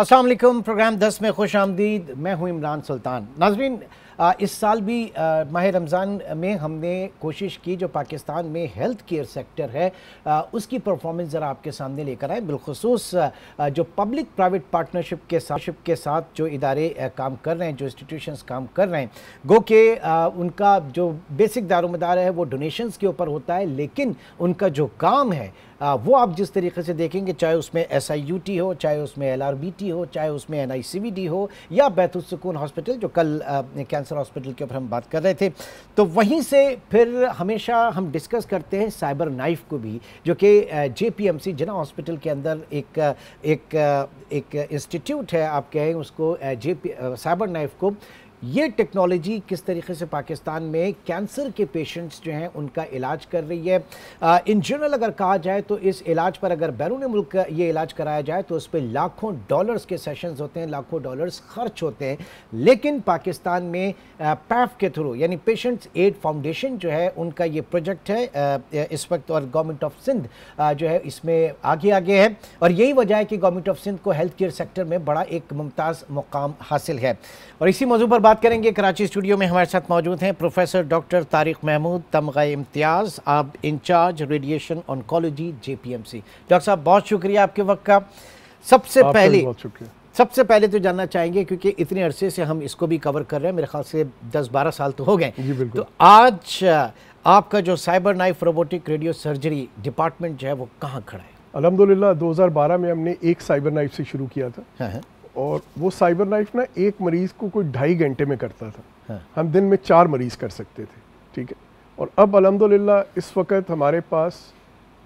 अस्सलाम वालेकुम। प्रोग्राम 10 में खुश आमदीद। मैं हूँ इमरान सुल्तान। नाज़रीन, इस साल भी माह रमज़ान में हमने कोशिश की जो पाकिस्तान में हेल्थ केयर सेक्टर है उसकी परफॉर्मेंस ज़रा आपके सामने लेकर आए। बिलखुसूस जो पब्लिक प्राइवेट पार्टनरशिप के साथ जो इदारे काम कर रहे हैं, जो इंस्टीट्यूशंस काम कर रहे हैं, गो के उनका जो बेसिक दारोमदार है वो डोनेशंस के ऊपर होता है, लेकिन उनका जो काम है वो आप जिस तरीके से देखेंगे, चाहे उसमें SIUT हो, चाहे उसमें LRBT हो, चाहे उसमें NICVD हो या बैतुल सुकून हॉस्पिटल जो कल कैंसर हॉस्पिटल के ऊपर हम बात कर रहे थे, तो वहीं से फिर हमेशा हम डिस्कस करते हैं साइबर नाइफ को भी, जो कि JPMC जिना हॉस्पिटल के अंदर एक इंस्टीट्यूट है, आप कहें उसको साइबर नाइफ को। ये टेक्नोलॉजी किस तरीके से पाकिस्तान में कैंसर के पेशेंट्स जो हैं उनका इलाज कर रही है। इन जनरल अगर कहा जाए तो इस इलाज पर अगर बैरून मुल्क ये इलाज कराया जाए तो उस पर लाखों डॉलर्स के सेशंस होते हैं, लाखों डॉलर्स खर्च होते हैं। लेकिन पाकिस्तान में पैफ के थ्रू यानी पेशेंट्स एड फाउंडेशन जो है उनका ये प्रोजेक्ट है इस वक्त, और गवर्नमेंट ऑफ सिंध जो है इसमें आगे है, और यही वजह है कि गवर्नमेंट ऑफ सिंध को हेल्थ केयर सेक्टर में बड़ा एक मुमताज़ मुकाम हासिल है। और इसी मौजू पर बात करेंगे। कराची स्टूडियो में हमारे साथ मौजूद हैं प्रोफेसर डॉक्टर तारिक महमूद, तमग़ा इम्तियाज़, आप incharge radiation oncology JPMC। Doctor साहब, बहुत शुक्रिया आपके वक्त का। सबसे पहले तो जानना चाहेंगे, क्योंकि इतने अरसे से हम इसको भी कवर कर रहे हैं, मेरे ख्याल से 10-12 साल तो हो गए, तो आज आपका जो cyber knife robotic radio surgery department जो है वो कहाँ खड़ा है? अल्हम्दुलिल्लाह 2012 में हमने एक साइबर नाइफ से शुरू किया था। हाँ। और वो साइबर नाइफ ना एक मरीज़ को कोई 2.5 घंटे में करता था। हाँ। हम दिन में 4 मरीज़ कर सकते थे, ठीक है। और अब अल्हम्दुलिल्लाह इस वक्त हमारे पास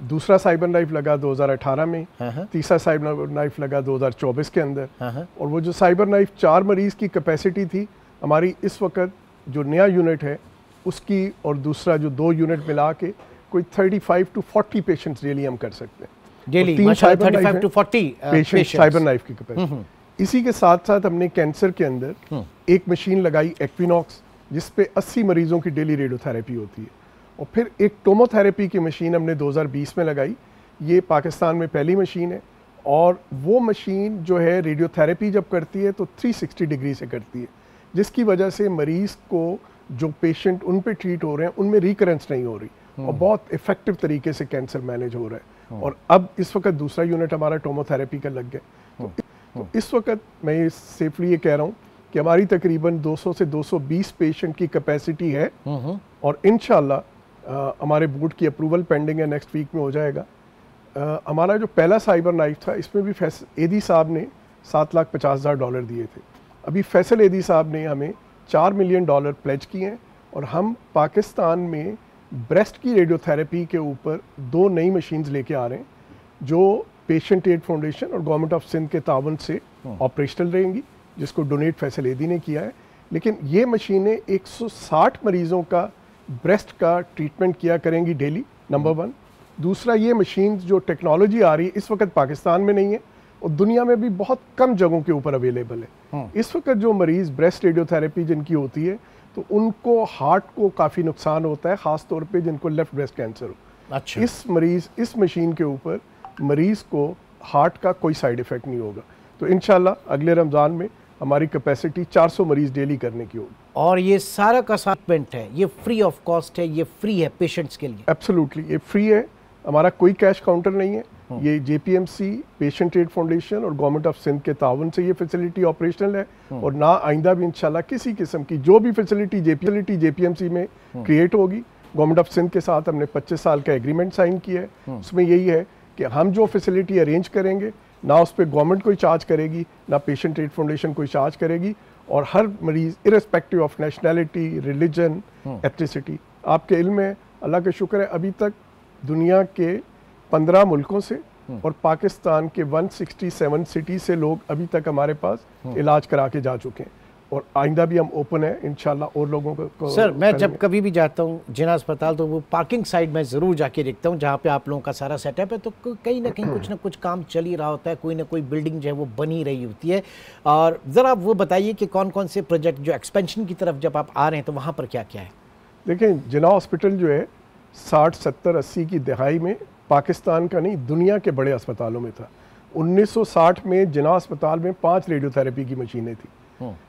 दूसरा साइबर नाइफ लगा 2018 में। हाँ। तीसरा साइबर नाइफ लगा 2024 के अंदर। हाँ। और वो जो साइबर नाइफ 4 मरीज़ की कैपेसिटी थी हमारी, इस वक्त जो नया यूनिट है उसकी और दूसरा जो 2 यूनिट मिला के कोई 35 to 40 पेशेंट्स डेली हम कर सकते हैं daily. 35 to 40 patient cyber knife की कैपेसिटी। इसी के साथ साथ हमने कैंसर के अंदर एक मशीन लगाई एक्विनॉक्स, जिस पे 80 मरीजों की डेली रेडियोथेरेपी होती है। और फिर एक टोमोथेरेपी की मशीन हमने 2020 में लगाई। ये पाकिस्तान में पहली मशीन है, और वो मशीन जो है रेडियोथेरेपी जब करती है तो 360 डिग्री से करती है, जिसकी वजह से मरीज़ को जो पेशेंट उन पे ट्रीट हो रहे हैं उनमें रिकरेंस नहीं हो रही, और बहुत इफेक्टिव तरीके से कैंसर मैनेज हो रहा है। और अब इस वक्त दूसरा यूनिट हमारा टोमोथेरेपी का लग गया। तो इस वक्त मैं सेफली ये कह रहा हूँ कि हमारी तकरीबन 200 से 220 पेशेंट की कैपेसिटी है, और इंशाल्लाह हमारे बोर्ड की अप्रूवल पेंडिंग है, नेक्स्ट वीक में हो जाएगा। हमारा जो पहला साइबर नाइफ था इसमें भी एदी साहब ने $7,50,000 दिए थे। अभी फैसल एदी साहब ने हमें $4 मिलियन प्लेज किए हैं, और हम पाकिस्तान में ब्रेस्ट की रेडियोथेरेपी के ऊपर 2 नई मशीन्स लेके आ रहे हैं, जो पेशेंट एड फाउंडेशन और गवर्नमेंट ऑफ सिंध के ताउन से ऑपरेशनल रहेंगी, जिसको डोनेट फैसल एदी ने किया है। लेकिन ये मशीनें 160 मरीज़ों का ब्रेस्ट का ट्रीटमेंट किया करेंगी डेली, नंबर 1। दूसरा, ये मशीन जो टेक्नोलॉजी आ रही है इस वक्त पाकिस्तान में नहीं है, और दुनिया में भी बहुत कम जगहों के ऊपर अवेलेबल है। इस वक्त जो मरीज़ ब्रेस्ट रेडियोथेरेपी जिनकी होती है तो उनको हार्ट को काफ़ी नुकसान होता है, ख़ास तौर पे जिनको लेफ्ट ब्रेस्ट कैंसर हो। अच्छा। इस मशीन के ऊपर मरीज़ को हार्ट का कोई साइड इफ़ेक्ट नहीं होगा। तो इंशाल्लाह अगले रमज़ान में हमारी कैपेसिटी 400 मरीज़ डेली करने की होगी। और ये सारा का ट्रीटमेंट है, ये फ्री ऑफ कॉस्ट है, ये फ्री है पेशेंट्स के लिए? एब्सोल्युटली, ये फ्री है। हमारा कोई कैश काउंटर नहीं है। ये JPMC, पेशेंट एड फाउंडेशन और गवर्नमेंट ऑफ सिंध के ताउन से ये फैसिलिटी ऑपरेशनल है, और ना आइंदा भी इंशाल्लाह किसी किस्म की जो भी फैसिलिटी JPMC में क्रिएट होगी। गवर्नमेंट ऑफ सिंध के साथ हमने 25 साल का एग्रीमेंट साइन किया है। उसमें यही है कि हम जो फैसिलिटी अरेंज करेंगे ना उस पर गवर्नमेंट कोई चार्ज करेगी, ना पेशेंट एड फाउंडेशन कोई चार्ज करेगी, और हर मरीज़ irrespective of nationality, religion, ethnicity. आपके इल्म में अल्लाह का शुक्र है अभी तक दुनिया के 15 मुल्कों से और पाकिस्तान के 167 सिटी से लोग अभी तक हमारे पास इलाज करा के जा चुके हैं, और आइंदा भी हम ओपन है इंशाल्लाह और लोगों को। सर, मैं जब कभी भी जाता हूँ जिना अस्पताल तो वो पार्किंग साइड में ज़रूर जाके देखता हूँ जहाँ पे आप लोगों का सारा सेटअप है, तो कहीं ना कहीं कुछ ना कुछ काम चल ही रहा होता है, कोई ना कोई बिल्डिंग जो है वो बन ही रही होती है। और ज़रा वो बताइए कि कौन कौन से प्रोजेक्ट जो एक्सपेंशन की तरफ जब आप आ रहे हैं तो वहाँ पर क्या क्या है? देखें, जिना हॉस्पिटल जो है 60, 70, 80 की दहाई में पाकिस्तान का नहीं दुनिया के बड़े अस्पतालों में था, 1960 में जिना अस्पताल में 5 रेडियोथेरेपी की मशीनें थी,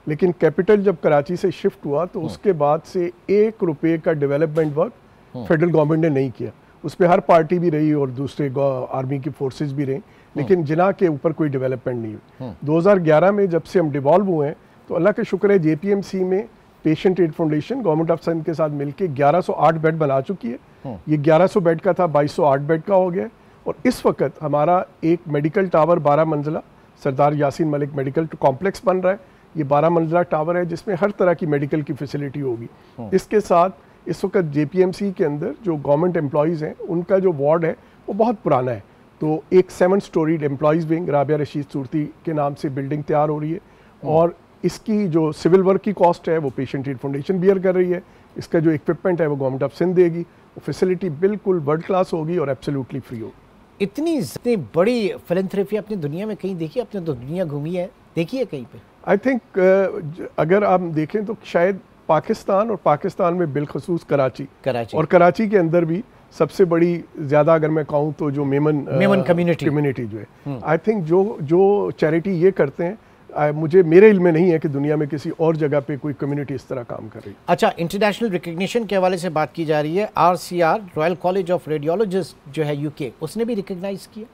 लेकिन कैपिटल जब कराची से शिफ्ट हुआ तो उसके बाद से 1 रुपये का डेवलपमेंट वर्क फेडरल गवर्नमेंट ने नहीं किया। उस पर हर पार्टी भी रही और दूसरे आर्मी की फोर्सेस भी रही, लेकिन जिना के ऊपर कोई डेवलपमेंट नहीं हुई। 2011 में जब से हम डिवॉल्व हुए हैं तो अल्लाह का शुक्र है JPMC में patients aid foundation government of Sindh के साथ मिलकर 1108 बेड बना चुकी है। ये 1100 बेड का था, 2208 बेड का हो गया। और इस वक्त हमारा एक मेडिकल टावर 12 मंजिला सरदार यासीन मलिक मेडिकल कॉम्प्लेक्स बन रहा है। ये 12 मंजिला टावर है जिसमें हर तरह की मेडिकल की फैसिलिटी होगी। इसके साथ इस वक्त JPMC के अंदर जो गवर्नमेंट एम्प्लॉयज़ हैं उनका जो वार्ड है वो बहुत पुराना है, तो एक 7 storeyed employees wing Rabia Rashid Surti के नाम से बिल्डिंग तैयार हो रही है। और इसकी जो सिविल वर्क की कॉस्ट है वो पेशेंट एड फाउंडेशन बियर कर रही है। इसका जो इक्विपमेंट है वो गवर्नमेंट ऑफ सिंध देगी। वो फैसिलिटी बिल्कुल वर्ल्ड क्लास होगी और एब्सोल्युटली फ्री होगी। इतनी बड़ी फिलैंथ्रोपी आपने दुनिया में कहीं देखी? आपने तो दुनिया घूमी है, देखी है कहीं पे? आई थिंक अगर आप देखें तो शायद पाकिस्तान और पाकिस्तान में बिलखसूस कराची और कराची के अंदर भी सबसे बड़ी ज़्यादा अगर मैं कहूँ तो जो मेमन कम्युनिटी जो है, आई थिंक जो चैरिटी ये करते हैं मुझे मेरे इल्म में नहीं है कि दुनिया में किसी और जगह पे कोई कम्युनिटी इस तरह काम कर रही है। अच्छा, इंटरनेशनल रिकग्निशन के हवाले से बात की जा रही है। RCR royal college of radiologist जो है UK, उसने भी रिकग्नाइज किया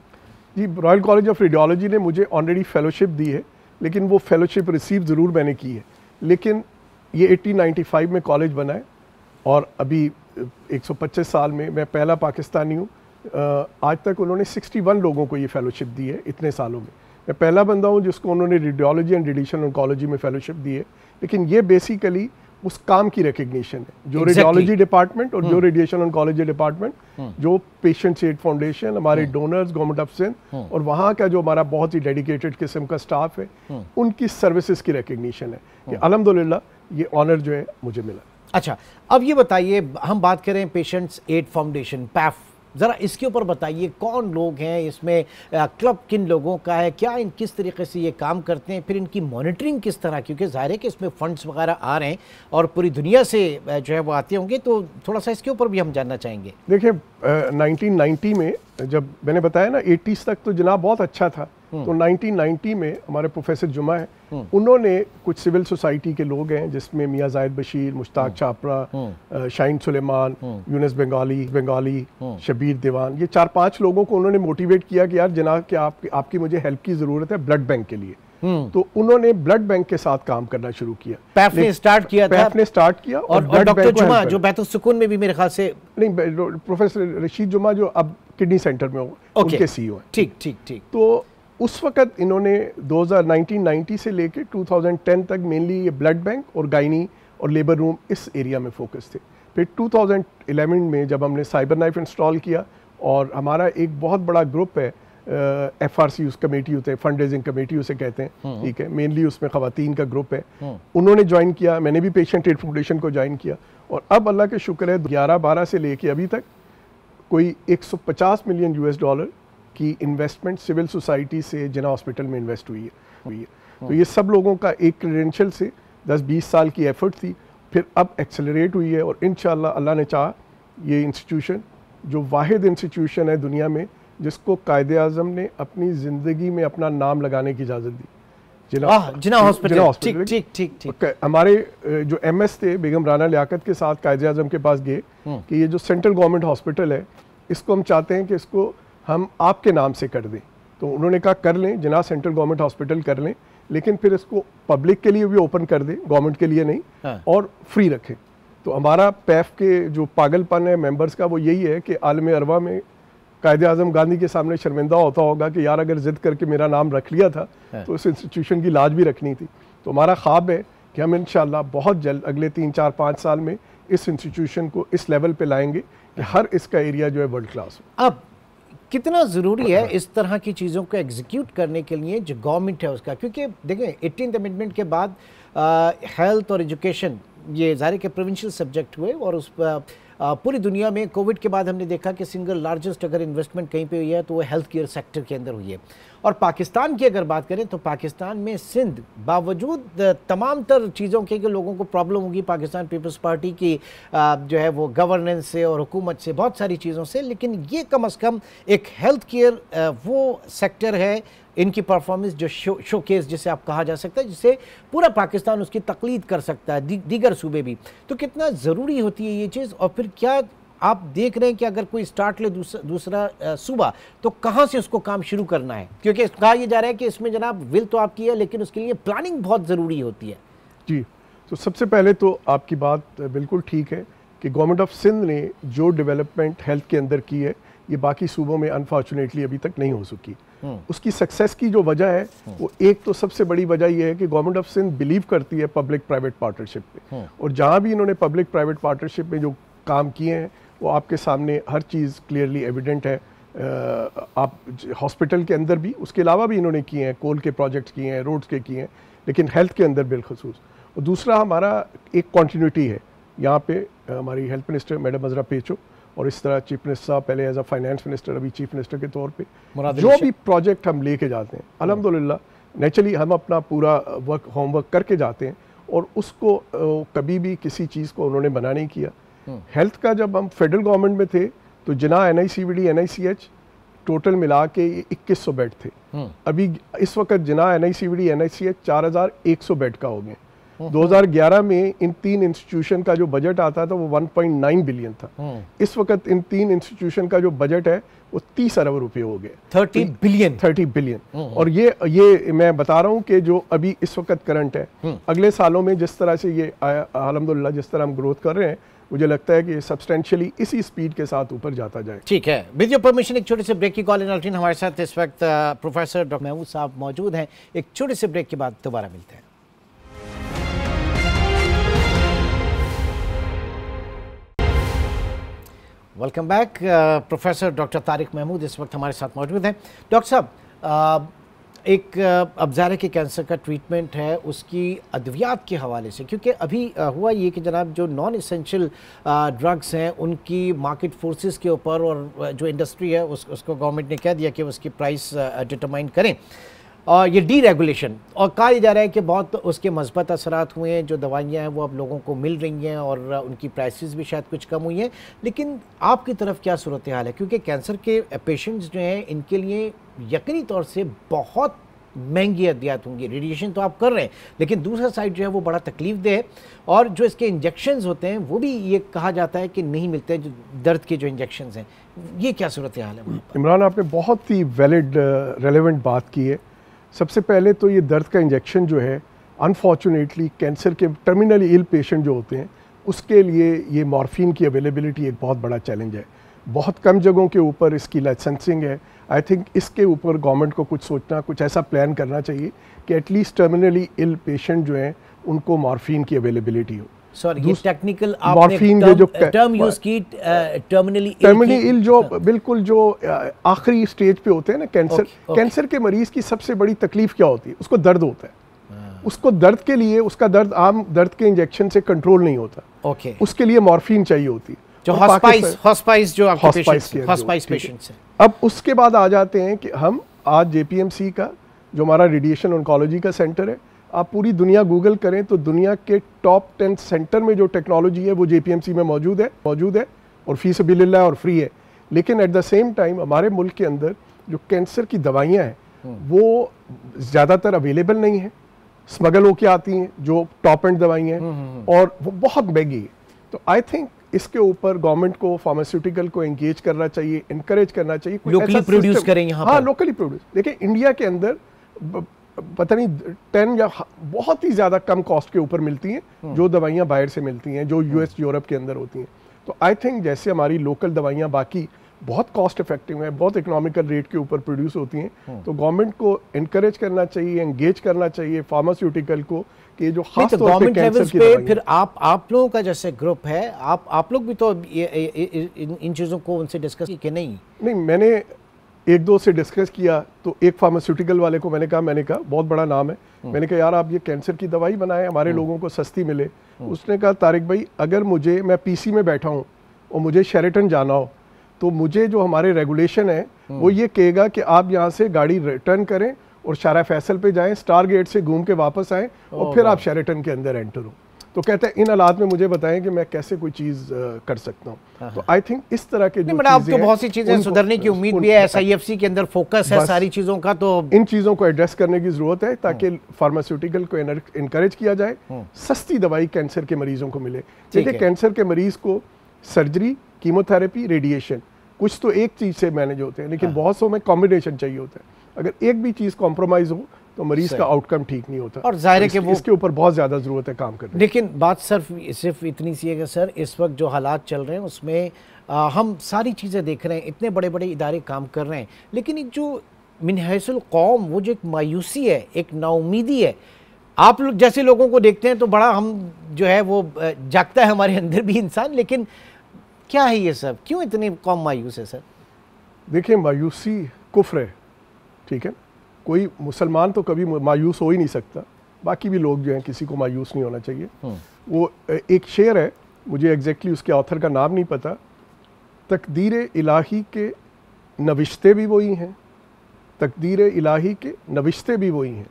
जी। रॉयल कॉलेज ऑफ रेडियोलॉजी ने मुझे ऑनरेडी फेलोशिप दी है, लेकिन वो फेलोशिप रिसीव ज़रूर मैंने की है। लेकिन ये 1895 में कॉलेज बना है और अभी 125 साल में मैं पहला पाकिस्तानी हूँ। आज तक उन्होंने 61 लोगों को ये फेलोशिप दी है। इतने सालों में मैं पहला बंदा हूँ जिसको उन्होंने रेडियोलॉजी एंड रेडिएशन ऑन्कोलॉजी में फेलोशिप दी है। लेकिन ये बेसिकली उस काम की रिकग्निशन है जो रेडियोलॉजी डिपार्टमेंट और जो रेडिएशन ऑन्कोलॉजी डिपार्टमेंट, जो पेशेंट एड फाउंडेशन, हमारे डोनर्स गवर्नमेंट ऑफ सिंध और वहाँ का जो हमारा बहुत ही डेडिकेटेड किस्म का स्टाफ है, उनकी सर्विसेज की रिकग्निशन है कि अल्हम्दुलिल्लाह ये ऑनर जो है मुझे मिला। अच्छा, अब ये बताइए, हम बात करें पेशेंट्स एड फाउंडेशन पैफ, ज़रा इसके ऊपर बताइए कौन लोग हैं इसमें, क्लब किन लोगों का है, क्या इन किस तरीके से ये काम करते हैं, फिर इनकी मॉनिटरिंग किस तरह, क्योंकि ज़ाहिर है कि इसमें फ़ंड्स वगैरह आ रहे हैं और पूरी दुनिया से जो है वो आते होंगे, तो थोड़ा सा इसके ऊपर भी हम जानना चाहेंगे। देखिए 1990 में जब मैंने बताया ना 80s तक तो जनाब बहुत अच्छा था, तो 1990 में हमारे प्रोफेसर जुमा है, उन्होंने कुछ सिविल सोसाइटी के लोग हैं जिसमें मियाँ जाहिद बशीर, मुश्ताक छापरा, शाहीन सुलेमान, यूनुस बंगाली, शबीर दीवान, ये 4-5 लोगों को उन्होंने मोटिवेट किया कि यार जनाब कि आपकी मुझे हेल्प की ज़रूरत है ब्लड बैंक के लिए। तो उन्होंने ब्लड बैंक के साथ काम करना शुरू किया। पैफ ने स्टार्ट किया और डॉक्टर जुमा जो बैतुल-सुकून में भी मेरे ख्याल से नहीं, प्रोफेसर रशीद जुमा जो अब किडनी सेंटर में हो उनके CEO हैं। ठीक। तो उस वक्त इन्होंने 1990 से लेकर 2010 तक मेनली ये ब्लड बैंक और गायनी और लेबर रूम इस एरिया में फोकस थे। फिर 2011 में जब हमने साइबर नाइफ इंस्टॉल किया और हमारा एक बहुत बड़ा ग्रुप है, FRC उस कमेटी होते हैं, फंड रेजिंग कमेटी उसे कहते हैं, ठीक है, मेनली उसमें खवातीन का ग्रुप है, उन्होंने ज्वाइन किया, मैंने भी पेशेंट एड फाउंडेशन को ज्वाइन किया और अब अल्लाह के शुक्र है 11-12 से लेके अभी तक कोई 150 मिलियन US$ की इन्वेस्टमेंट सिविल सोसाइटी से जिना हॉस्पिटल में इन्वेस्ट हुई है। तो ये सब लोगों का एक क्रेडेंशियल से 10-20 साल की एफर्ट थी, फिर अब एक्सेलरेट हुई है और इंशाल्लाह अल्लाह ने चाहा ये इंस्टीट्यूशन जो वाहिद इंस्टीट्यूशन है दुनिया में जिसको कायदे आज़म ने अपनी ज़िंदगी में अपना नाम लगाने की इजाज़त दी, जिना हॉस्पिटल। ठीक। हमारे जो MS थे बेगम राना लियाकत के साथ कायदे आज़म के पास गए कि ये जो सेंट्रल गवर्नमेंट हॉस्पिटल है इसको हम चाहते हैं कि इसको हम आपके नाम से कर दें। तो उन्होंने कहा कर लें, जिना सेंट्रल गवर्नमेंट हॉस्पिटल कर लें, लेकिन फिर इसको पब्लिक के लिए भी ओपन कर दें, गवर्नमेंट के लिए नहीं, और फ्री रखें। तो हमारा पैफ के जो पागलपन है मेंबर्स का वो यही है कि आलम अरवा में कायदे आज़म गांधी के सामने शर्मिंदा होता होगा कि यार अगर जिद करके मेरा नाम रख लिया था तो इस इंस्टीट्यूशन की लाज भी रखनी थी। तो हमारा ख्वाब है कि हम इंशाल्लाह बहुत जल्द अगले 3-4-5 साल में इस इंस्टीट्यूशन को इस लेवल पे लाएंगे कि हर इसका एरिया जो है वर्ल्ड क्लास हो। अब कितना ज़रूरी है इस तरह की चीज़ों को एग्जीक्यूट करने के लिए जो गवर्नमेंट है उसका, क्योंकि देखें 18th अमेंडमेंट के बाद हेल्थ और एजुकेशन ये ज़ाहिर के प्रोविंशियल सब्जेक्ट हुए और उस पर पूरी दुनिया में कोविड के बाद हमने देखा कि सिंगल लार्जेस्ट अगर इन्वेस्टमेंट कहीं पे हुई है तो वो हेल्थ केयर सेक्टर के अंदर हुई है। और पाकिस्तान की अगर बात करें तो पाकिस्तान में सिंध बावजूद तमाम तर चीज़ों के कि लोगों को प्रॉब्लम होगी पाकिस्तान पीपल्स पार्टी की जो है वो गवर्नेंस से और हुकूमत से, बहुत सारी चीज़ों से, लेकिन ये कम अज़ कम एक हेल्थ केयर वो सेक्टर है, इनकी परफॉर्मेंस जो शोकेस जिसे आप कहा जा सकता है, जिससे पूरा पाकिस्तान उसकी तकलीद कर सकता है, दीगर सूबे भी। तो कितना ज़रूरी होती है ये चीज़, और फिर क्या आप देख रहे हैं कि अगर कोई स्टार्ट ले दूसरा सूबा तो कहाँ से उसको काम शुरू करना है? क्योंकि कहा यह जा रहा है कि इसमें जनाब विल तो आपकी है लेकिन उसके लिए प्लानिंग बहुत ज़रूरी होती है। जी, तो सबसे पहले तो आपकी बात बिल्कुल ठीक है कि गवर्नमेंट ऑफ सिंध ने जो डेवलपमेंट हेल्थ के अंदर की है ये बाकी सूबों में अनफॉर्चुनेटली अभी तक नहीं हो सकी। उसकी सक्सेस की जो वजह है वो एक तो सबसे बड़ी वजह ये है कि गवर्नमेंट ऑफ सिंध बिलीव करती है पब्लिक प्राइवेट पार्टनरशिप पे, और जहाँ भी इन्होंने पब्लिक प्राइवेट पार्टनरशिप में जो काम किए हैं वो आपके सामने हर चीज़ क्लियरली एविडेंट है। आप हॉस्पिटल के अंदर भी, उसके अलावा भी इन्होंने किए हैं, कोल के प्रोजेक्ट्स किए हैं, रोड्स के किए हैं, लेकिन हेल्थ के अंदर बिलखसूस। और दूसरा हमारा एक कॉन्टीन्यूटी है यहाँ पे, हमारी हेल्थ मिनिस्टर मैडम अजरा पेचो और इस तरह चीफ मिनिस्टर साहब पहले एज अ फाइनेंस मिनिस्टर, अभी चीफ मिनिस्टर के तौर पे जो भी प्रोजेक्ट हम लेके जाते हैं अल्हम्दुलिल्लाह नेचुरली हम अपना पूरा होमवर्क करके जाते हैं, और उसको कभी भी किसी चीज़ को उन्होंने मना नहीं किया। हेल्थ का जब हम फेडरल गवर्नमेंट में थे तो जिना NICVD NICH टोटल मिला के 2100 बेड थे। अभी इस वक्त जिना NICVD NICH 4100 बेड का हो गए। 2011 में इन 3 इंस्टीट्यूशन का जो बजट आता था वो 1.9 बिलियन था। इस वक्त इन 3 इंस्टीट्यूशन का जो बजट है वो 30 अरब रुपए हो गए। 30 बिलियन। और ये मैं बता रहा हूँ कि जो अभी इस वक्त करंट है, अगले सालों में जिस तरह से ये अल्हम्दुलिल्लाह जिस तरह हम ग्रोथ कर रहे हैं, मुझे लगता है कि सब्सटेंशियली इसी स्पीड के साथ ऊपर जाता जाए। ठीक है, विद योर परमिशन एक छोटे से ब्रेक की कॉल इन। हमारे साथ इस वक्त प्रोफेसर डॉक्टर महमूद साहब मौजूद हैं। एक छोटे से ब्रेक के बाद दोबारा मिलते हैं। Welcome back. Professor doctor Tariq Mahmood इस वक्त हमारे साथ मौजूद हैं। डॉक्टर साहब, एक अब ज़ाहिर है कि कैंसर का ट्रीटमेंट है उसकी अद्वियात के हवाले से, क्योंकि अभी हुआ ये कि जनाब जो नॉन एसेंशियल ड्रग्स हैं उनकी मार्केट फोर्सेस के ऊपर, और जो इंडस्ट्री है उसको गवर्नमेंट ने कह दिया कि उसकी प्राइस डिटरमाइन करें, और ये डीरेगुलेशन, और कहा जा रहा है कि बहुत उसके मस्बत असरात हुए हैं, जो दवाइयाँ हैं वो अब लोगों को मिल रही हैं और उनकी प्राइसेस भी शायद कुछ कम हुई हैं। लेकिन आपकी तरफ क्या सूरत हाल है? क्योंकि कैंसर के पेशेंट्स जो हैं इनके लिए यकीनी तौर से बहुत महंगी अद्वियात होंगी। रेडिएशन तो आप कर रहे हैं, लेकिन दूसरा साइड जो है वो बड़ा तकलीफ दे है, और जो इसके इंजेक्शंस होते हैं वो भी ये कहा जाता है कि नहीं मिलते हैं, जो दर्द के जो इंजेक्शंस हैं। ये क्या सूरत हाल है? इमरान, आपने बहुत ही वैलिड रेलेवेंट बात की है। सबसे पहले तो ये दर्द का इंजेक्शन जो है अनफॉर्चुनेटली कैंसर के टर्मिनली इल पेशेंट जो होते हैं उसके लिए ये मॉर्फिन की अवेलेबिलिटी एक बहुत बड़ा चैलेंज है। बहुत कम जगहों के ऊपर इसकी लाइसेंसिंग है। आई थिंक इसके ऊपर गवर्नमेंट को कुछ सोचना, कुछ ऐसा प्लान करना चाहिए कि एटलीस्ट टर्मिनली इल पेशेंट जो हैं उनको मॉर्फिन की अवेलेबिलिटी हो। सॉरी, ये टेक्निकल आपने जो टर्म यूज की, टर्मिनली इल जो बिल्कुल जो आखिरी स्टेज पे होते हैं ना कैंसर। कैंसर के मरीज की सबसे बड़ी तकलीफ क्या होती है? उसको दर्द होता है। उसको दर्द के लिए, उसका दर्द आम दर्द के इंजेक्शन से कंट्रोल नहीं होता। उसके लिए मॉर्फिन चाहिए होती है, जो हॉस्पाइस जो हॉस्पाइस पेशेंट्स हैं। अब उसके बाद आ जाते हैं कि हम आज JPMC का जो हमारा रेडिएशन ऑन्कोलॉजी का सेंटर है, आप पूरी दुनिया गूगल करें तो दुनिया के टॉप 10 सेंटर में जो टेक्नोलॉजी है वो JPMC में मौजूद है और फी सबिलिल्लाह और फ्री है। लेकिन एट द सेम टाइम हमारे मुल्क के अंदर जो कैंसर की दवाइयाँ हैं वो ज़्यादातर अवेलेबल नहीं है, स्मगल होके आती हैं जो टॉप एंड दवाइयाँ हैं, और वो बहुत महंगी है। तो आई थिंक इसके ऊपर गवर्नमेंट को फार्मास्यूटिकल को एंगेज करना चाहिए, इनकरेज करना चाहिए, लोकली प्रोड्यूस करें यहाँ पर। हाँ, लोकली प्रोड्यूस। देखिए इंडिया के अंदर पता नहीं 10 या बहुत ही ज़्यादा कम कॉस्ट के ऊपर मिलती हैं जो दवाइयाँ बाहर से मिलती हैं, जो US यूरोप के अंदर होती हैं। तो आई थिंक जैसे हमारी लोकल दवाइयाँ बाकी बहुत कॉस्ट इफेक्टिव हैं, बहुत इकोनॉमिकल रेट के ऊपर प्रोड्यूस होती हैं, तो गवर्नमेंट को इनकरेज करना चाहिए, एंगेज करना चाहिए फार्मास्यूटिकल को कि जो खास तौर पे कैंसर की दवाइयाँ। फिर आप लोगों का जैसे ग्रुप है, आप लोग भी तो इन चीज़ों को उनसे डिस्कस की नहीं? मैंने एक दो से डिस्कस किया तो एक फार्मास्यूटिकल वाले को मैंने कहा बहुत बड़ा नाम है, मैंने कहा यार आप ये कैंसर की दवाई बनाएं, हमारे लोगों को सस्ती मिले। उसने कहा तारिक भाई अगर मैं PC में बैठा हूँ और मुझे शेरेटन जाना हो, तो मुझे जो हमारे रेगुलेशन है वो ये कहेगा कि आप यहाँ से गाड़ी रिटर्न करें और शारा फैसल पे जाएं, स्टार गेट से घूम के वापस आएं और फिर आप शेरेटन के अंदर एंटर हो। तो कहते हैं इन हालात में मुझे बताएं कि मैं कैसे कोई चीज़ कर सकता हूँ। तो आई थिंक इस तरह के अब तो बहुत सी चीज़ें सुधरने की उम्मीद भी है, SIFC के अंदर फोकस है सारी चीज़ों का, तो इन चीज़ों को एड्रेस करने की ज़रूरत है ताकि फार्मास्यूटिकल को इनकरेज किया जाए, सस्ती दवाई कैंसर के मरीजों को मिले। देखिए कैंसर के मरीज को सर्जरी, कीमोथेरेपी, रेडिएशन कुछ तो एक चीज़ से मैनेज होते हैं, लेकिन बहुत सौ में कॉम्बिनेशन चाहिए होता है। अगर एक भी चीज़ कॉम्प्रोमाइज़ हो तो मरीज का आउटकम ठीक नहीं होता, और जाहिर है कि वो इसके ऊपर बहुत ज़्यादा ज़रूरत है काम करने। लेकिन बात सिर्फ इतनी सी है कि सर इस वक्त जो हालात चल रहे हैं उसमें हम सारी चीज़ें देख रहे हैं, इतने बड़े बड़े इदारे काम कर रहे हैं, लेकिन एक जो मिनहैसुल कौम, वो जो एक मायूसी है, एक नाउमीदी है, आप लोग जैसे लोगों को देखते हैं तो बड़ा हम जो है वो जागता है हमारे अंदर भी इंसान, लेकिन क्या है ये सब, क्यों इतनी कौम मायूस है सर? देखिए मायूसी कुफ्र है, ठीक है, कोई मुसलमान तो कभी मायूस हो ही नहीं सकता, बाकी भी लोग जो हैं किसी को मायूस नहीं होना चाहिए। वो एक शेर है, मुझे एग्जैक्टली उसके ऑथर का नाम नहीं पता, तकदीर इलाही के नविश्ते भी वही हैं, तकदीर इलाही के नविश्ते भी वही हैं,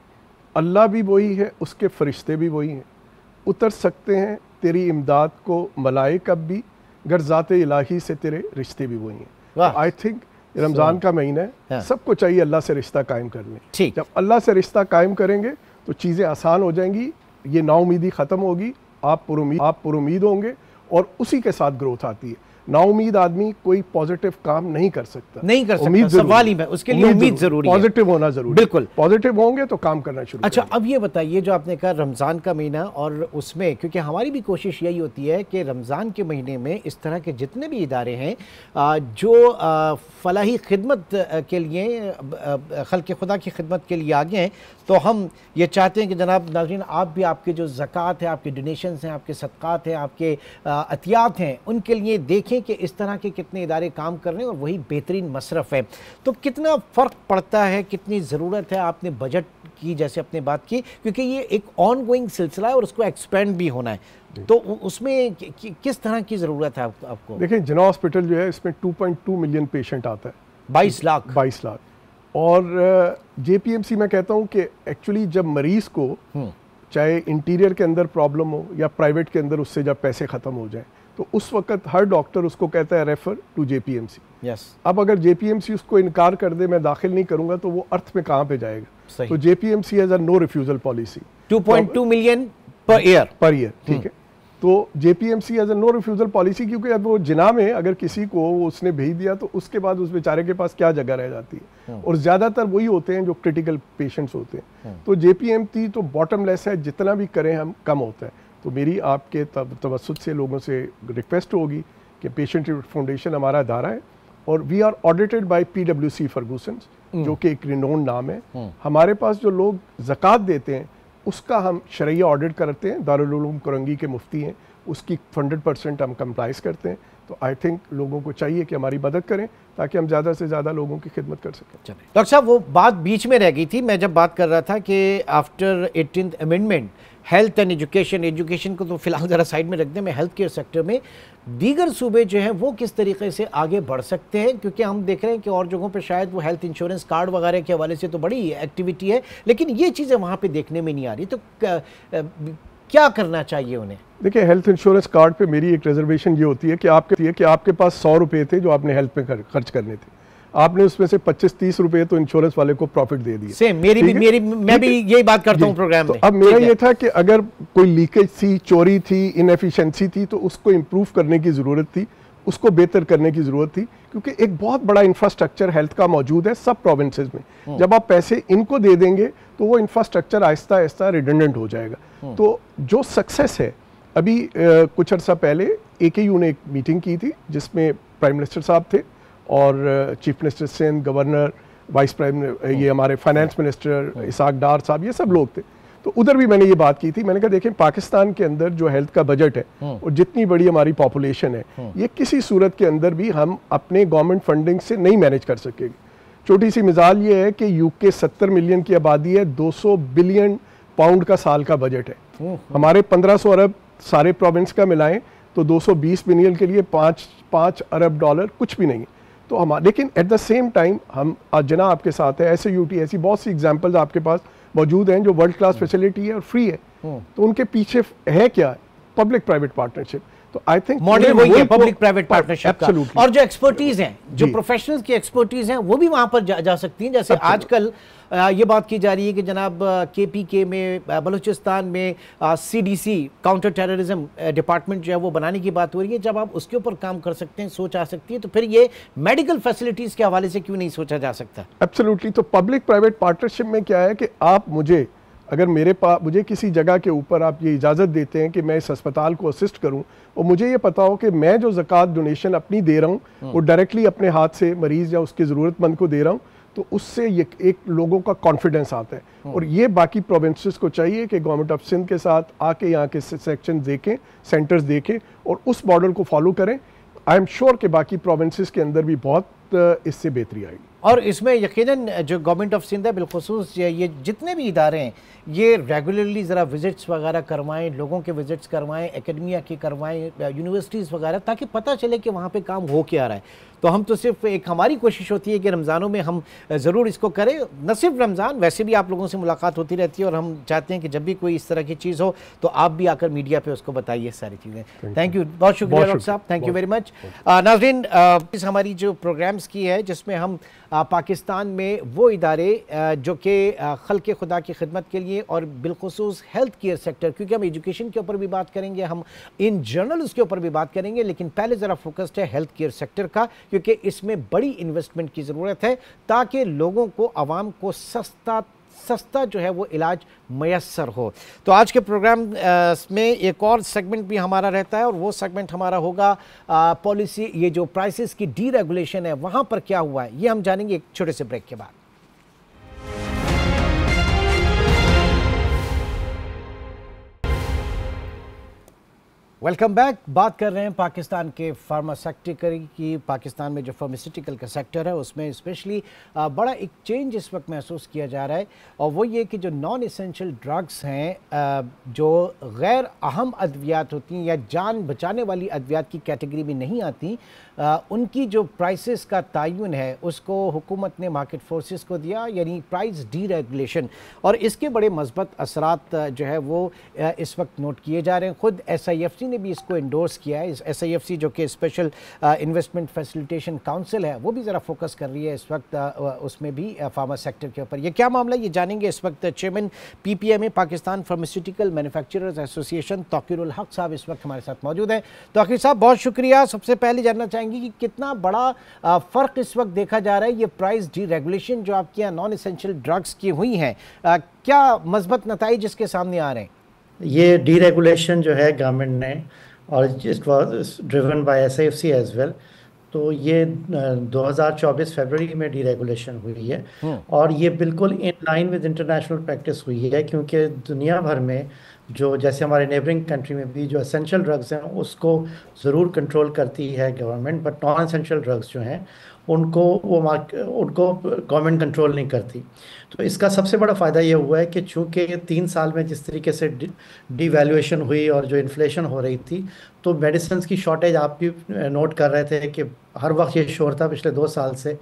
अल्लाह भी वही है, उसके फरिश्ते भी वही हैं, उतर सकते हैं तेरी इमदाद को मलाइका भी, गर ज़ाते इलाही से तेरे रिश्ते भी वही हैं। आई थिंक रमज़ान का महीना है, सबको चाहिए अल्लाह से रिश्ता कायम कर लें। जब अल्लाह से रिश्ता कायम करेंगे तो चीज़ें आसान हो जाएंगी, ये नाउमीदी ख़त्म होगी, आप पुरुमीद होंगे और उसी के साथ ग्रोथ आती है। नाउमीद आदमी कोई पॉजिटिव काम नहीं कर सकता, सवाल ही में उसके लिए उम्मीद जरूरी है, पॉजिटिव होना जरूरी, बिल्कुल पॉजिटिव होंगे तो काम करना शुरू। अच्छा, अब ये बताइए, जो आपने कहा रमज़ान का महीना, और उसमें क्योंकि हमारी भी कोशिश यही होती है कि रमज़ान के महीने में इस तरह के जितने भी इदारे हैं जो फलाही खिदमत के लिए, खल्क़ खुदा की खिदमत के लिए आगे हैं, तो हम ये चाहते हैं कि जनाब नाज़रीन, आप भी आपके जो ज़कात है, आपके डोनेशंस हैं, आपके सदक़ात हैं, आपके अतियात हैं, उनके लिए देखें कि इस तरह के कितने इदारे काम कर रहे हैं और वही बेहतरीन मसरफ़ है। तो कितना फ़र्क पड़ता है, कितनी ज़रूरत है, आपने बजट की जैसे अपने बात की, क्योंकि ये एक ऑन गोइंग सिलसिला है और उसको एक्सपेंड भी होना है, तो उसमें किस तरह की ज़रूरत है आपको? देखिए जिन्ना हॉस्पिटल जो है इसमें 2.2 मिलियन पेशेंट आता है, 22 लाख, और JPMC मैं कहता हूँ कि एक्चुअली जब मरीज़ को चाहे इंटीरियर के अंदर प्रॉब्लम हो या प्राइवेट के अंदर, उससे जब पैसे ख़त्म हो जाए तो उस वक्त हर डॉक्टर उसको कहता है रेफर टू JPMC। अब अगर JPMC उसको इनकार कर दे, मैं दाखिल नहीं करूंगा, तो वो अर्थ में कहाँ पे जाएगा? तो JPMC has a no refusal policy, 2.2 million per year, ठीक है। तो JPMC has a no refusal policy, क्योंकि अब वो जिना में अगर किसी को उसने भेज दिया तो उसके बाद उस बेचारे के पास क्या जगह रह जाती है, और ज़्यादातर वही होते हैं जो क्रिटिकल पेशेंट्स होते हैं। तो JPMC तो बॉटमलेस है, जितना भी करें हम कम होता है। तो मेरी आपके तवस्सुत से लोगों से रिक्वेस्ट होगी कि पेशेंट फाउंडेशन हमारा अदारा है और we are audited by PwC Ferguson, जो कि एक रिनोन नाम है। हमारे पास जो लोग ज़कात देते हैं उसका हम शरइया ऑडिट करते हैं, दारुल उलूम कोरंगी के मुफ्ती हैं, उसकी 100% हम कंप्लाइज करते हैं। तो आई थिंक लोगों को चाहिए कि हमारी मदद करें ताकि हम ज़्यादा से ज़्यादा लोगों की खिदमत कर सकें। डॉक्टर साहब, वो बात बीच में रह गई थी, मैं जब बात कर रहा था कि after 18th amendment health and education को तो फिलहाल ज़रा साइड में रख दें, मैं हेल्थ केयर सेक्टर में दीगर सूबे जो हैं वो किस तरीके से आगे बढ़ सकते हैं, क्योंकि हम देख रहे हैं कि और जगहों पे शायद वो हेल्थ इंश्योरेंस कार्ड वगैरह के हवाले से तो बड़ी एक्टिविटी है, लेकिन ये चीज़ें वहाँ पे देखने में नहीं आ रही। तो क्या करना चाहिए उन्हें? देखिए, हेल्थ इंश्योरेंस कार्ड पे मेरी एक रिजर्वेशन ये होती है कि आपके पास 100 रुपये थे जो आपने हेल्थ पे खर्च करने थे, आपने उसमें से 25-30 रुपए तो इंश्योरेंस वाले को प्रॉफिट दे दिए। सेम मैं भी यही बात करता हूँ प्रोग्राम में। तो अब मेरा ये था कि अगर कोई लीकेज थी, चोरी थी, इनएफिशिएंसी थी, तो उसको इम्प्रूव करने की ज़रूरत थी, उसको बेहतर करने की ज़रूरत थी, क्योंकि एक बहुत बड़ा इंफ्रास्ट्रक्चर हेल्थ का मौजूद है सब प्रोविंसेस में। जब आप पैसे इनको दे देंगे तो वो इंफ्रास्ट्रक्चर आहिस्ता आहिस्ता रिडंडेंट हो जाएगा। तो जो सक्सेस है, अभी कुछ अर्सा पहले AKU ने एक मीटिंग की थी जिसमें प्राइम मिनिस्टर साहब थे और chief minister Sindh, governor, vice prime, ये हमारे फाइनेंस मिनिस्टर इसाक डार साहब, ये सब लोग थे। तो उधर भी मैंने ये बात की थी, मैंने कहा देखें पाकिस्तान के अंदर जो हेल्थ का बजट है और जितनी बड़ी हमारी पॉपुलेशन है, ये किसी सूरत के अंदर भी हम अपने गवर्नमेंट फंडिंग से नहीं मैनेज कर सकेंगे। छोटी सी मिसाल ये है कि UK 70 मिलियन की आबादी है, 200 बिलियन पाउंड का साल का बजट है। हमारे 1500 अरब सारे प्रोविंस का मिलाएं तो 220 मिलियन के लिए 5 अरब डॉलर कुछ भी नहीं। तो हम, लेकिन एट द सेम टाइम हम आज जना आपके साथ है, ऐसे यूटी ऐसी बहुत सी एग्जांपल्स आपके पास मौजूद हैं जो वर्ल्ड क्लास फैसिलिटी है और फ्री है। तो उनके पीछे है क्या? Public private partnership. तो आई थिंक मॉडल वही है, पब्लिक प्राइवेट पार्टनरशिप का। Absolutely. और जो एक्सपर्टीज हैं, जो प्रोफेशनल्स की एक्सपर्टीज हैं, वो भी वहां पर जा सकती हैं। जैसे आजकल ये बात की जा रही है कि जनाब केपीके में, बलूचिस्तान में सीडीसी काउंटर टेररिज्म डिपार्टमेंट जो है वो बनाने की बात हो रही है। जब आप उसके ऊपर काम कर सकते हैं, सोच आ सकती है, तो फिर ये मेडिकल फैसिलिटीज के हवाले से क्यों नहीं सोचा जा सकता? एब्सोल्युटली। तो पब्लिक प्राइवेट पार्टनरशिप में क्या है कि आप मुझे, अगर मुझे किसी जगह के ऊपर आप ये इजाज़त देते हैं कि मैं इस अस्पताल को असिस्ट करूं, और मुझे ये पता हो कि मैं जो ज़कात डोनेशन अपनी दे रहा हूं वो डायरेक्टली अपने हाथ से मरीज़ या उसके ज़रूरतमंद को दे रहा हूं, तो उससे ये एक लोगों का कॉन्फिडेंस आता है। और ये बाकी प्रोविंसेस को चाहिए कि गवर्नमेंट ऑफ सिंध के साथ आके यहाँ के सेक्शन देखें, सेंटर्स देखें और उस मॉडल को फॉलो करें। आई एम श्योर कि बाकी प्रोविंसेस के अंदर भी बहुत इससे बेहतरी आएगी। और इसमें यकीनन जो गवर्नमेंट ऑफ सिंध है, बिलखुसूस ये जितने भी इदारे हैं, ये रेगुलरली ज़रा विजिट्स वगैरह करवाएं, लोगों के विजिट्स करवाएं, एकेडमिया की करवाएं, यूनिवर्सिटीज़ वगैरह, ताकि पता चले कि वहाँ पे काम हो क्या रहा है। तो हम तो सिर्फ एक हमारी कोशिश होती है कि रमज़ानों में हम ज़रूर इसको करें। न सिर्फ रमज़ान, वैसे भी आप लोगों से मुलाकात होती रहती है और हम चाहते हैं कि जब भी कोई इस तरह की चीज़ हो तो आप भी आकर मीडिया पे उसको बताइए सारी चीज़ें। थैंक यू, बहुत शुक्रिया डॉक्टर साहब, थैंक यू वेरी मच। नाज़रीन, हमारी जो प्रोग्राम्स की है जिसमें हम पाकिस्तान में वो इदारे जो कि खल्क़ खुदा की खिदमत के लिए और बिलखुसूस हेल्थ केयर सेक्टर, क्योंकि हम एजुकेशन के ऊपर भी बात करेंगे, हम इन जनरल उसके ऊपर भी बात करेंगे, लेकिन पहले ज़रा फोकस्ड है हेल्थ केयर सेक्टर का, क्योंकि इसमें बड़ी इन्वेस्टमेंट की ज़रूरत है ताकि लोगों को, आवाम को सस्ता जो है वो इलाज मैसर हो। तो आज के प्रोग्राम में एक और सेगमेंट भी हमारा रहता है और वो सेगमेंट हमारा होगा पॉलिसी, ये जो प्राइसेस की डीरेगुलेशन है वहाँ पर क्या हुआ है, ये हम जानेंगे एक छोटे से ब्रेक के बाद। Welcome back. बात कर रहे हैं पाकिस्तान के फार्मास्यूटिकल की। पाकिस्तान में जो फार्मास्यूटिकल का सेक्टर है उसमें स्पेशली बड़ा एक चेंज इस वक्त महसूस किया जा रहा है, और वो ये कि जो नॉन एसेंशियल ड्रग्स हैं, जो गैर अहम अद्वियात होती हैं या जान बचाने वाली अद्वियात की कैटेगरी में नहीं आती, उनकी जो प्राइसेस का तयन है उसको हुकूमत ने मार्केट फोर्सेस को दिया, यानी प्राइस डीरेगुलेशन, और इसके बड़े मस्बत असरात जो है वो इस वक्त नोट किए जा रहे हैं। खुद SIFC ने भी इसको इंडोर्स किया है। SIFC जो कि स्पेशल इन्वेस्टमेंट फैसिलिटेशन काउंसिल है, वो भी ज़रा फोकस कर रही है इस वक्त उसमें भी फार्मा सेक्टर के ऊपर। ये क्या मामला है ये जानेंगे इस वक्त। Chairman PPMA Pakistan pharmaceutical manufacturers association Tauqeerul Haq साहब इस वक्त हमारे साथ मौजूद हैं। तौकीर साहब, बहुत शुक्रिया। सबसे पहले जानना चाहेंगे कि कितना बड़ा फ़र्क इस वक्त देखा जा रहा है, ये प्राइस डीरेगुलेशन जो आपके यहाँ नॉन एसेंशियल ड्रग्स की हुई हैं, क्या मस्बत नताइज इसके सामने आ रहे हैं? ये डीरेगुलेशन जो है गवर्नमेंट ने, और it was driven by SIFC as well, तो ये 2024 फरवरी में डीरेगुलेशन हुई है और ये बिल्कुल in line with international practice हुई है, क्योंकि दुनिया भर में जो, जैसे हमारे नेबरिंग कंट्री में भी जो एसेंशियल ड्रग्स हैं उसको ज़रूर कंट्रोल करती है government, but non essential drugs जो हैं उनको गवर्नमेंट कंट्रोल नहीं करती। तो इसका सबसे बड़ा फ़ायदा ये हुआ है कि चूँकि 3 साल में जिस तरीके से डिवैल्यूएशन हुई और जो इन्फ्लेशन हो रही थी, तो मेडिसिन की शॉर्टेज आप भी नोट कर रहे थे कि हर वक्त ये शोर था पिछले 2 साल से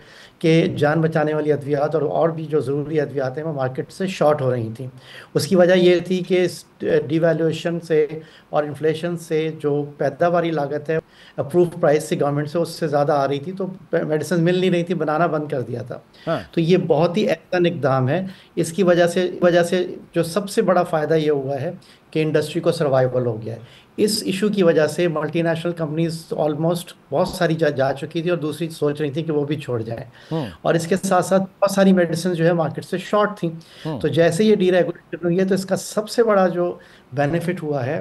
कि जान बचाने वाली अद्वियात और भी जो ज़रूरी अद्वियात हैं वो मार्केट से शॉर्ट हो रही थी। उसकी वजह ये थी कि इस डिवैल्यूएशन से और इन्फ्लेशन से जो पैदावारी लागत है अप्रूव प्राइस से गवर्नमेंट से उससे ज़्यादा आ रही थी, तो मेडिसिन मिल नहीं रही थी, बनाना बंद कर दिया था। तो ये बहुत ही अहसन इक़दाम है। इसकी वजह से जो सबसे बड़ा फ़ायदा ये हुआ है कि इंडस्ट्री को सर्वाइवल हो गया है। इस इशू की वजह से मल्टीनेशनल कंपनीज ऑलमोस्ट बहुत सारी जा चुकी थी और दूसरी सोच रही थी कि वो भी छोड़ जाएं, और इसके साथ साथ बहुत सारी मेडिसिन जो है मार्केट से शॉर्ट थी। तो जैसे ये डीरेगुलेशन हुई है तो इसका सबसे बड़ा जो बेनिफिट हुआ है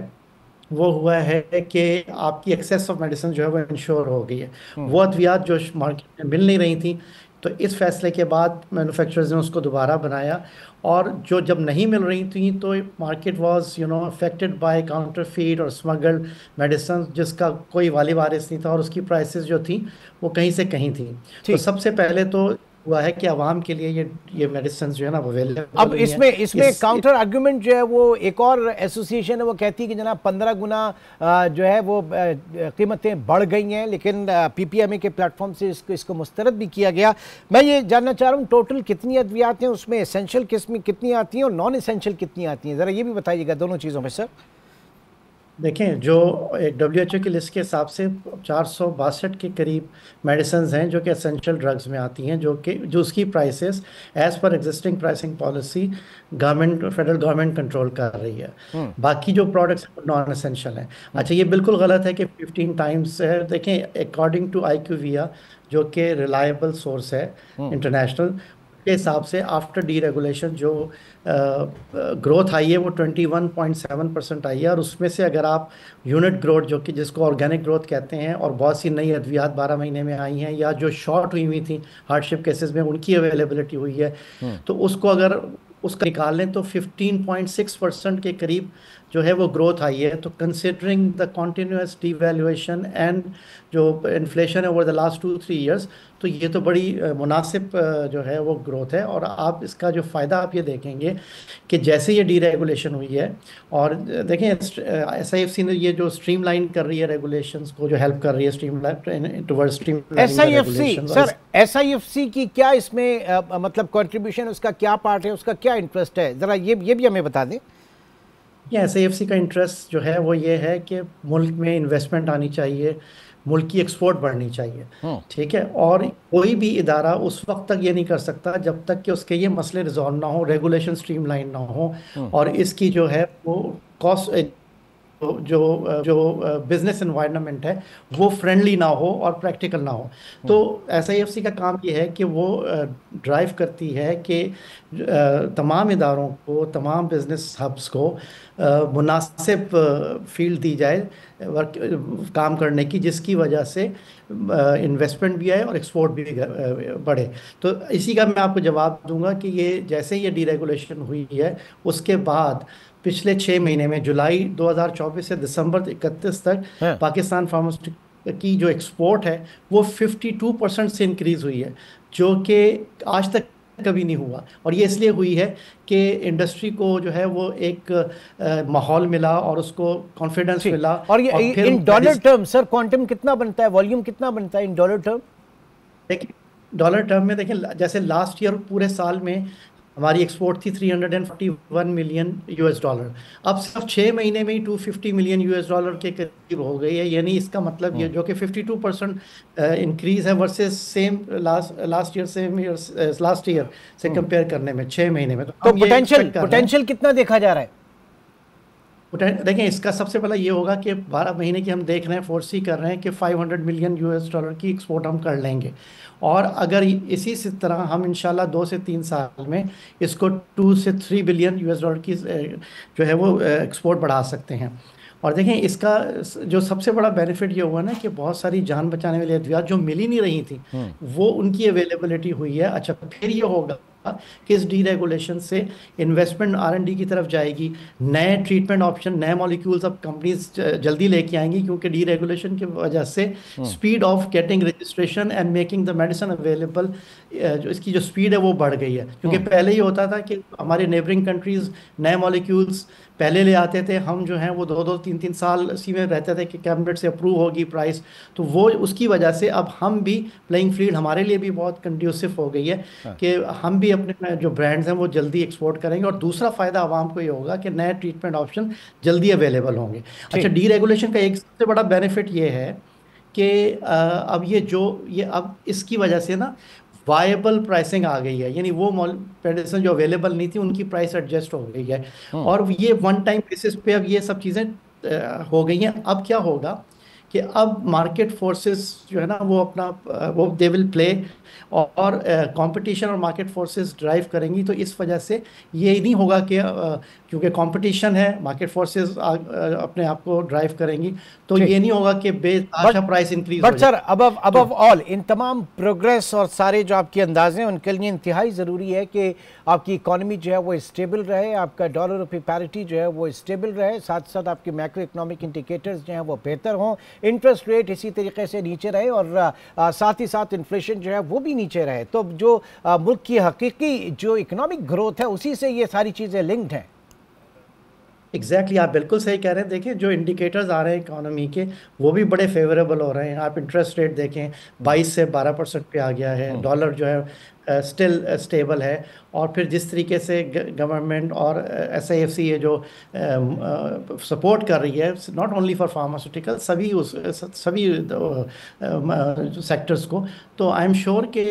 वो हुआ है कि आपकी एक्सेस ऑफ मेडिसिन जो है वो इंश्योर हो गई है। वो अद्वियात जो मार्केट में मिल नहीं रही थी, तो इस फैसले के बाद मैन्युफैक्चरर्स ने उसको दोबारा बनाया, और जो जब नहीं मिल रही थी तो market was affected by counterfeit और स्मगल्ड मेडिसिन, जिसका कोई वाली वारिस नहीं था और उसकी प्राइसेस जो थी वो कहीं से कहीं थी। तो सबसे पहले तो हुआ है कि आवाम के लिए ये मेडिसिन जो है ना अवेलेबल। अब इसमें काउंटर आर्गुमेंट जो है वो एक और एसोसिएशन है वो कहती है कि जनाब 15 गुना जो है वो कीमतें बढ़ गई हैं, लेकिन पीपीएमए के प्लेटफॉर्म से इसको मुस्तरद भी किया गया। मैं ये जानना चाह रहा हूँ टोटल कितनी अद्वियात हैं, उसमें एसेंशियल किस्में कितनी आती हैं और नॉन एसेंशियल कितनी आती हैं, ज़रा ये भी बताइएगा दोनों चीज़ों में सर। देखें, जो एक WHO की लिस्ट के हिसाब से 462 के करीब मेडिसिन हैं जो कि एसेंशियल ड्रग्स में आती हैं, जो उसकी prices as per existing pricing policy federal government control कर रही है। बाकी जो प्रोडक्ट्स नॉन एसेंशियल हैं। अच्छा, ये बिल्कुल गलत है कि 15 टाइम्स है। देखें, अकॉर्डिंग टू IQVIA जो कि रिलायबल सोर्स है इंटरनेशनल के हिसाब से, आफ्टर डीरेगुलेशन जो ग्रोथ आई है वो 21.7% आई है। और उसमें से अगर आप यूनिट ग्रोथ जो कि जिसको ऑर्गेनिक ग्रोथ कहते हैं, और बहुत सी नई अद्वियात 12 महीने में आई हैं या जो शॉर्ट हुई थी हार्डशिप केसेस में उनकी अवेलेबिलिटी हुई है, तो उसको अगर उसका निकाल लें तो 15.6% के करीब जो है वो ग्रोथ आई है। तो considering the continuous devaluation and जो इन्फ्लेशन है ओवर द लास्ट 2-3 ईयर्स, तो ये तो बड़ी मुनासिब जो है वो ग्रोथ है। और आप इसका जो फ़ायदा आप ये देखेंगे कि जैसे ये डीरेगुलेशन हुई है, और देखें SIFC ने ये जो स्ट्रीमलाइन कर रही है रेगुलेशंस को, जो हेल्प कर रही है streamline towards streamline sir SIFC की क्या इसमें मतलब कंट्रीब्यूशन, उसका क्या पार्ट है, उसका क्या इंटरेस्ट है, ज़रा ये भी हमें बता दें। ये SIFC का इंटरेस्ट जो है वो ये है कि मुल्क में इन्वेस्टमेंट आनी चाहिए, मुल्क की एक्सपोर्ट बढ़नी चाहिए, ठीक है। और कोई भी इदारा उस वक्त तक ये नहीं कर सकता जब तक कि उसके ये मसले रिजॉल्व ना हो, रेगुलेशन स्ट्रीमलाइन ना हो, और इसकी जो है वो कॉस्ट जो जो बिजनेस एनवायरनमेंट है वो फ्रेंडली ना हो और प्रैक्टिकल ना हो। तो SIFC का काम ये है कि वो ड्राइव करती है कि तमाम इदारों को, तमाम बिजनेस हब्स को मुनासिब फील्ड दी जाए काम करने की, जिसकी वजह से इन्वेस्टमेंट भी आए और एक्सपोर्ट भी बढ़े। तो इसी का मैं आपको जवाब दूंगा कि ये जैसे ये डीरेगुलेशन हुई है उसके बाद पिछले 6 महीने में जुलाई 2024 से दिसंबर 31 तक पाकिस्तान फार्मास्यूटिकल की जो एक्सपोर्ट है वो 52% से इंक्रीज हुई है, जो कि आज तक कभी नहीं हुआ। और ये इसलिए हुई है कि इंडस्ट्री को जो है वो एक माहौल मिला और उसको कॉन्फिडेंस मिला। और ये in dollar term sir quantum कितना बनता है, वॉल्यूम कितना बनता है इन डॉलर टर्म? देखिए, डॉलर टर्म में देखें, जैसे लास्ट ईयर पूरे साल में हमारी एक्सपोर्ट थी $341 मिलियन, अब सिर्फ 6 महीने में ही $250 मिलियन के करीब हो गई है। यानी इसका मतलब ये जो कि 52% इंक्रीज है वर्सेस सेम लास्ट ईयर से कंपेयर करने में 6 महीने में। तो पोटेंशियल कितना देखा जा रहा है? देखें, इसका सबसे पहला ये होगा कि 12 महीने की हम देख रहे हैं, फोर्सी कर रहे हैं कि $500 मिलियन की एक्सपोर्ट हम कर लेंगे। और अगर इसी तरह हम इंशाल्लाह 2 से 3 साल में इसको 2 से 3 बिलियन की जो है वो एक्सपोर्ट बढ़ा सकते हैं। और देखें, इसका जो सबसे बड़ा बेनिफिट ये हुआ ना कि बहुत सारी जान बचाने वाली अद्वियात जो मिल ही नहीं रही थी वो उनकी अवेलेबिलिटी हुई है। अच्छा, फिर ये होगा कि इस डीरेगुलेशन से इन्वेस्टमेंट R&D की तरफ जाएगी, नए ट्रीटमेंट ऑप्शन, नए मॉलिक्यूल्स अब कंपनीज जल्दी लेके आएंगी, क्योंकि डीरेगुलेशन की वजह से speed of getting registration and making the medicine available, जो इसकी जो स्पीड है वो बढ़ गई है। क्योंकि पहले ये होता था कि हमारे नेबरिंग कंट्रीज नए मॉलिक्यूल्स पहले ले आते थे, हम जो हैं वो 2-2, 3-3 साल इसी में रहते थे कि कैबिनेट से अप्रूव होगी प्राइस, तो वो उसकी वजह से अब हम भी प्लेइंग फील्ड हमारे लिए भी बहुत कंड्यूसिव हो गई है कि हम भी अपने जो ब्रांड्स हैं वो जल्दी एक्सपोर्ट करेंगे। और दूसरा फ़ायदा आवाम को ये होगा कि नए ट्रीटमेंट ऑप्शन जल्दी अवेलेबल होंगे। अच्छा, डीरेगुलेशन का एक सबसे बड़ा बेनिफिट ये है कि अब ये अब इसकी वजह से ना वायबल प्राइसिंग आ गई है, यानी वो मेडिसिन जो अवेलेबल नहीं थी उनकी प्राइस एडजस्ट हो गई है। और ये वन टाइम बेसिस पे अब ये सब चीज़ें हो गई हैं। अब क्या होगा कि अब मार्केट फोर्सेस जो है ना वो अपना वो दे विल प्ले, और कंपटीशन और मार्केट फोर्सेस ड्राइव करेंगी। तो इस वजह से ये नहीं होगा कि क्योंकि कंपटीशन है, मार्केट फोर्सेस अपने आप को ड्राइव करेंगी, तो ये नहीं होगा कि बेतहाशा प्राइस इंक्रीज हो। But sir above all in तमाम प्रोग्रेस और सारे जो आपके अंदाजे हैं उनके लिए इंतहाई ज़रूरी है कि आपकी इकॉनमी जो है वो स्टेबल रहे, आपका डॉलर रुपये पैरिटी जो है वो स्टेबल रहे, साथ साथ आपके मैक्रो इकोनॉमिक इंडिकेटर्स जो हैं वो बेहतर हों। इंटरेस्ट रेट इसी तरीके से नीचे रहे और साथ ही साथ इन्फ्लेशन जो है वो भी नीचे रहे, तो जो मुल्क की हकीकी जो इकोनॉमिक ग्रोथ है उसी से ये सारी चीज़ें लिंक्ड हैं। एग्जैक्टली आप बिल्कुल सही कह रहे हैं। देखिए जो इंडिकेटर्स आ रहे हैं इकोनॉमी के वो भी बड़े फेवरेबल हो रहे हैं। आप इंटरेस्ट रेट देखें 22 से 12% पे आ गया है, डॉलर जो है स्टिल स्टेबल है। और फिर जिस तरीके से गवर्नमेंट और SAFC ये जो सपोर्ट कर रही है नॉट ओनली फॉर फार्मास्यूटिकल सभी सेक्टर्स को, तो आई एम श्योर कि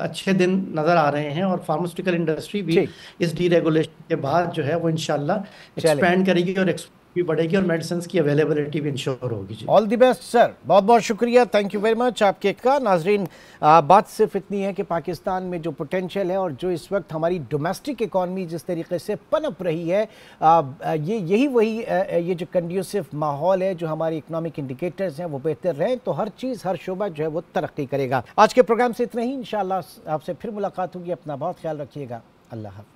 अच्छे दिन नज़र आ रहे हैं और फार्मास्यूटिकल इंडस्ट्री भी इस डीरेगुलेशन के बाद जो है वो इंशाल्लाह एक्सपैंड करेगी और भी बढ़ेगी और मेडिसिन की अवेलेबिलिटी भी इंश्योर होगी। जी ऑल द बेस्ट सर, बहुत बहुत शुक्रिया, थैंक यू वेरी मच आपके का। नाजरीन बात सिर्फ इतनी है कि पाकिस्तान में जो पोटेंशियल है और जो इस वक्त हमारी डोमेस्टिक इकॉनमी जिस तरीके से पनप रही है ये जो कंड्यूसिव माहौल है, जो हमारे इकोनॉमिक इंडिकेटर्स हैं वो बेहतर रहें तो हर चीज़ हर शोबा जो है वो तरक्की करेगा। आज के प्रोग्राम से इतना ही, इंशाअल्लाह आपसे फिर मुलाकात होगी। अपना बहुत ख्याल रखिएगा। अल्लाह हाफ़िज़।